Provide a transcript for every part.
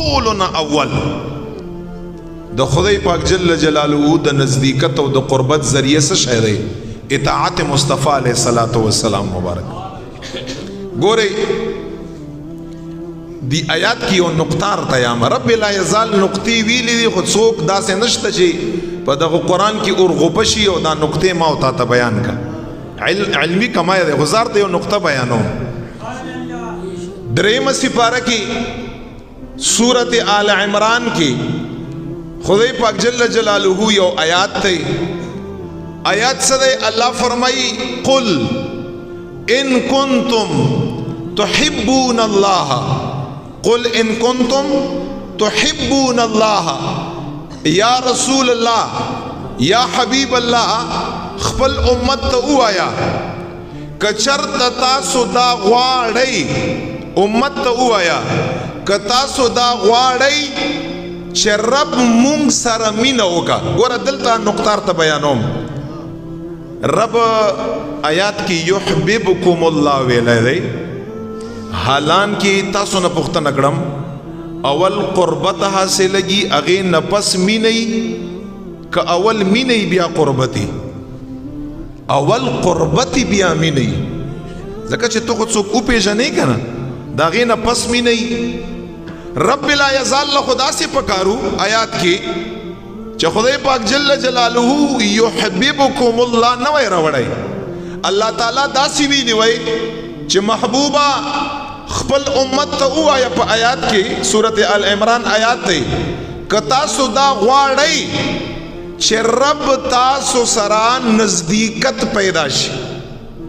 ټولو نه اول د خدای پاک جل جلاله د نزدېکت او د قربت ذریعه څه شی دی؟ اطاعت مصطفی علیه الصلاۃ والسلام مبارک. ګورئ دی آیات کی یو نقطه ارتیام رب لا یزال نقطې ویلې دي، خو څوک داسې نشته چې په دغه قرآن کې ارغوبه شي او دا نقطې ما او تا ته بیان کا. علمي کمای دی، غزار ته یو نقطه بیانوم. درېیمه سپاره کې سورت آل عمران کې خدای پاک جل جلاله یو آیات دی. آیات څه دی؟ الله فرمایي قل ان کنتم تحبون الله، قل ان کنتم تحبون الله، یا رسول الله یا حبیب الله خپل امت ته وایا کچرت تاسو دا غواړئ، امت ته وایا که تاسو دا غواړئ چې رب مونږ سره مینه وکړه. ګوره دلته نقطه ته بیانوم. رب آیات کې یحببکم الله ویلی دی، حالان کې تاسو نه پوښتنه کړم اول قربت حاصلېږي هغې نه پس مینه که اول مینه بیا قربتي؟ اول قربتي بیا مینه، ځکه چې ته خو څوک وپېژنې که نه د هغې نه پس مینه. رب لا یزال له خو داسې پکارو آیات کې چې خدای پاک جل جلاله یحببکم الله نه وی راوړی. الله تعالی داسې ویلي وی چې محبوبه خپل امت ته ووایه په آیات کې سورت آل عمران آیات دی که تاسو دا غواړئ چې رب تاسو سره نزدېکت پیدا شي،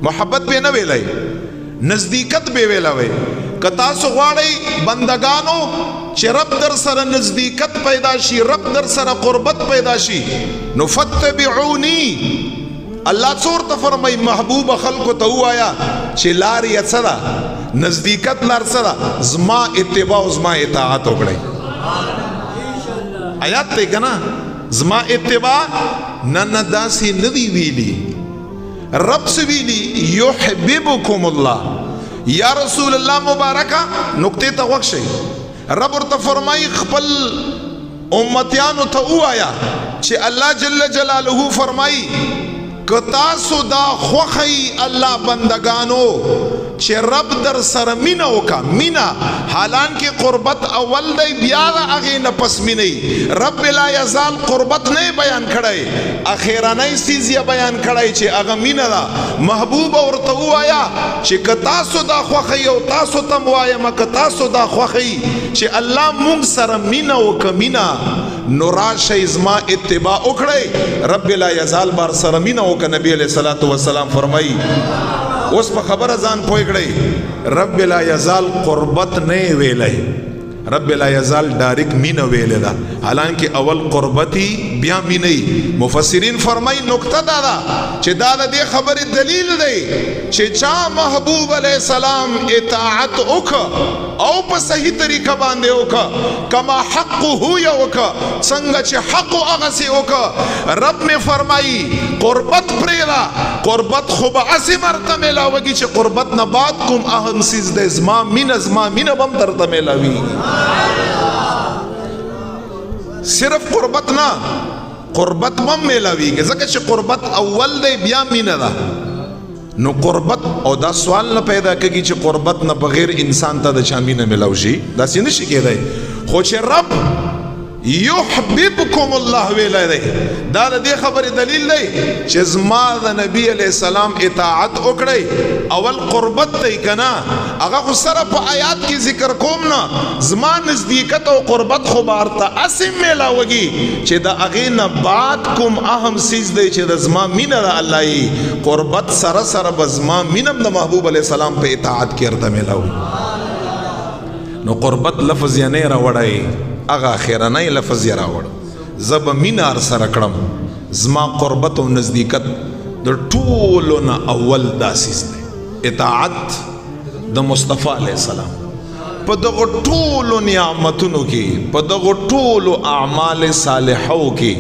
محبت به نه ویلی، نزدېکت به ویلی. که تاسو غواړئ بندگانو چې رب در سره نزدېکت پیدا شي، رب در سره قربت پیدا شي، نو فتبعونی. الله څور ته فرمای محبوب خلقو ته وایا چې لار یې څه ده؟ نزدېکت لار څه ده؟ زما اتباع او زما اطاعت وکړئ. آیات دی که نه؟ زما اتباع نه داسې نه دی ویلي. رب څه ویلي؟ یحببکم الله. یا رسول الله مبارکه نقطې ته غوږ شئ. رب ورته فرمایي خپل امتیانو ته ووایا چې الله جل جلاله فرمایي که تاسو دا خوښئ الله بندگانو چې رب در سره مینه وکړه، مینه حالان کې قربت اول دی بیا د هغې نه پس مینه. رب لا یزال قربت نه بیان کړی، اخیرنی څیز یې بیان کړی چې هغه مینه ده. محبوبه ورته ووایه چې که تاسو دا خوښئ او تاسو ته م وایم که تاسو دا خوښئ چې الله مونږ سره مینه وکړه، مینه نو راشئ زما اتباع وکړئ. رب لا یزال بار سره مینه وکړه. نبی علیہ الصلوۃ والسلام فرمایي اوس په خبره ځان پوه کړئ. رب لا یزال قربت نه ویلی، رب لا یزال ډایرک مینه ویلې ده، حالانکه اول قربتي بیا مینه. مفسرین فرمایي نقطه دا ده چې دا د دې خبرې دلیل دی چې چا محبوب علیه السلام اطاعت وکړه او په صحیح طریقه باندې وکړه، کما حقه یې وکړه څنګه چې حق هغسې وکړه. رب مې فرمایي قربت پرېږده، قربت خو به هسې مرته میلاوږي چې قربت نه بعد کوم اهم څیز دی زما مینه، زما مینه به هم درته میلاوي. صرف قربت نه، قربت هم میلاویږي ځکه چې قربت اول دی بیا مینه ده. نو قربت او دا سوال نه پیدا کېږي چې قربت نه بغیر انسان ته د چا مینه میلاو شي، داسې نشي کېدی. خو چې رب یحببکم الله ویلی دی دا د دې خبرې دلیل دی چې زما د نبی علیہ السلام اطاعت وکړئ. اول قربت دی که نه هغه خو سره په آیات کې ذکر کوم نه، زما نزدېکت او قربت خو به ورته هسې میلاوږي چې د هغې نه بعد کوم اهم څیز دی چې د زما مینه ده الله یې قربت سره سره به زما مینه هم د محبوب علیہ السلام په اطاعت کې ورته میلاوي. نو قربت لفظ یې نه راوړی، هغه اخیرنی لفظ یې راوړ. زه به مینه ورسره کړم، زما قربت او نزدېکت د ټولو نه اول دا څیز دی اطاعت د مصطفی علیہ السلام. په دغو ټولو نعمتونو کې، په دغو ټولو اعمال صالحو کې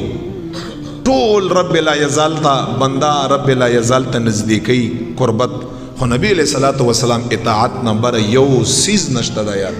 ټول رب لا یزال ته بنده رب لا یزال ته نزدیکی قربت. خو نبی علیہ الصلوۃ والسلام اطاعت نمبر یو سیز نشته د یاد